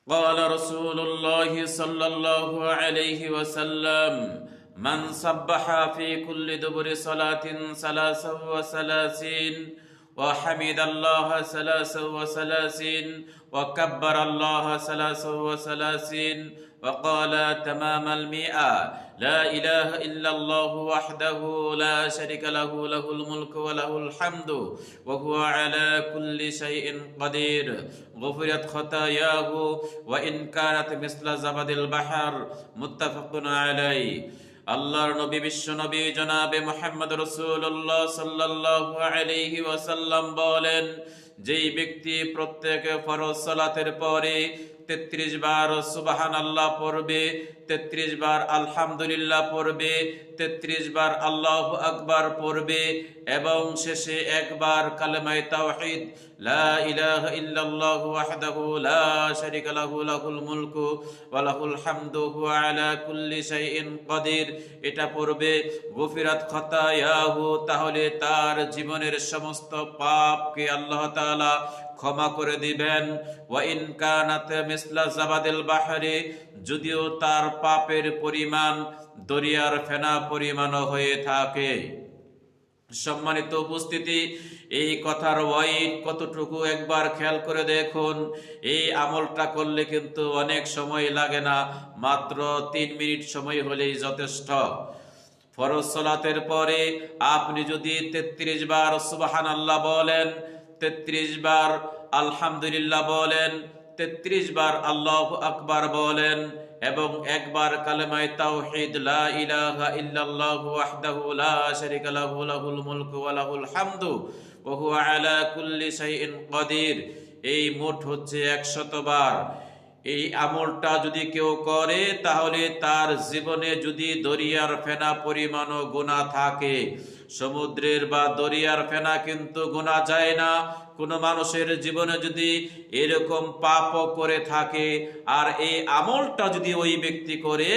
قال رسول الله صلى الله عليه وسلم: من سبح في كل دبر صلاة 33 وحمد الله 33 وكبر الله 33 وقال تمام المئة: لا إله إلا الله وحده لا شريك له، له الملك وله الحمد وهو على كل شيء قدير، غفرت خطاياه وإن كانت مثل زبد البحر، متفق عليه। আল্লাহর নবী বিশ্ব নবী জনাবে মুহাম্মদ রাসূলুল্লাহ সাল্লাল্লাহু আলাইহি ওয়াসাল্লাম বলেন, যেই ব্যক্তি প্রত্যেক ফরজ সালাতের পরে 33 বার সুবহানাল্লাহ পড়বে, 33 বার আলহামদুলিল্লাহ পড়বে, 33 বার আল্লাহু আকবার পড়বে এবং শেষে একবার কালেমায়ে তাওহীদ লা ইলাহা ইল্লাল্লাহু ওয়াহদাহু লা শারীকা লাহু, লাহুল মুলকু ওয়া লাহুল হামদু হুয়া আলা কুল্লি শাইইন কাদির এটা পড়বে, গুফিরাত খাতায়াহু, তাহলে তার জীবনের সমস্ত পাপকে আল্লাহ তাআলা ক্ষমা করে দিবেন। ওয়া ইন কানাত মিসলা জাবাদিল বাহরি, যদিও তার পাপের পরিমাণ দরিয়ার ফেনা পরিমাণও হয়ে থাকে। সম্মানিত উপস্থিতি, এই কথার ওয়াইড কতটুকু একবার খেয়াল করে দেখুন। এই আমলটা করলে কিন্তু অনেক সময় লাগে না, মাত্র 3 মিনিট সময় হলেই যথেষ্ট। ফরজ সালাতের পরে আপনি যদি 33 বার সুবহানাল্লাহ বলেন, 33 বার আলহামদুলিল্লাহ বলেন, 33 বার আল্লাহু আকবার বলেন এবং একবার কালেমায়ে তাওহীদ লা ইলাহা ইল্লাল্লাহু ওয়াহদাহু লা শারীকা লাহু, লাহুল মুলকু ওয়া লাহুল হামদু ওয়া হুয়া আলা কুল্লি শাইইন কাদির, এই মোট হচ্ছে 100 বার। এই আমলটা যদি কেউ করে তাহলে তার জীবনে যদি দরিয়ার ফেনা পরিমাণও গুনাহ থাকে, সমুদ্রের বা দরিয়ার ফেনা কিন্তু গোনা যায় না। কোন মানুষের জীবনে যদি এরকম পাপও করে থাকে আর এই আমলটা যদি ওই ব্যক্তি করে,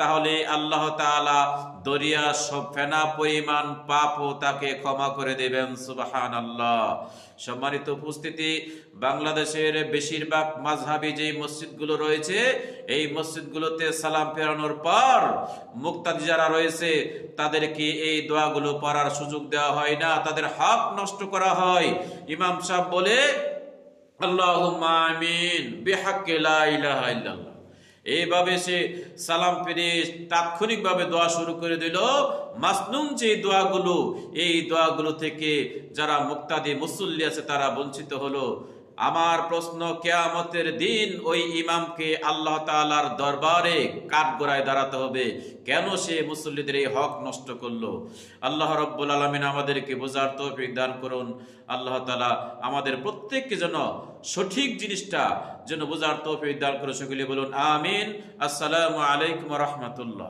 তাহলে আল্লাহ তাআলা দরিয়া সব ফেনা পরিমাণ পাপও তাকে ক্ষমা করে দেবেন। সুবহানাল্লাহ। সম্মানিত উপস্থিতি, বাংলাদেশের বেশিরভাগ মাযহাবী যে মসজিদগুলো রয়েছে, এই মসজিদগুলোতে সালাম ফেরানোর পর মুক্তাদি যারা রয়েছে তাদেরকে এই দোয়াগুলো পড়ার সুযোগ দেওয়া হয় না, তাদের হক নষ্ট করা হয়। ইমাম সাহেব বলে আল্লাহুম্মা আমিন বিহাক্কি লা ইলাহা ইল্লাল্লাহ, এইভাবে সে সালাম ফিরে তাৎক্ষণিকভাবে দোয়া শুরু করে দিল। মাসনুন যে দোয়াগুলো, এই দোয়াগুলো থেকে যারা মুক্তাদি মুসল্লি আছে তারা বঞ্চিত হলো। আমার প্রশ্ন, কিয়ামতের দিন ওই ইমামকে আল্লাহ তাআলার দরবারে কাঠগড়ায় দাঁড়াতে হবে, কেন সে মুসল্লিদের এই হক নষ্ট করলো? আল্লাহ রাব্বুল আলামিন আমাদেরকে বোঝার তৌফিক দান করুন। আল্লাহ তাআলা আমাদের প্রত্যেককে যেন সঠিক জিনিসটা যেন বোঝার তৌফিক দান করে, সকলে বলুন আমিন। আসসালামু আলাইকুম ওয়া রাহমাতুল্লাহ।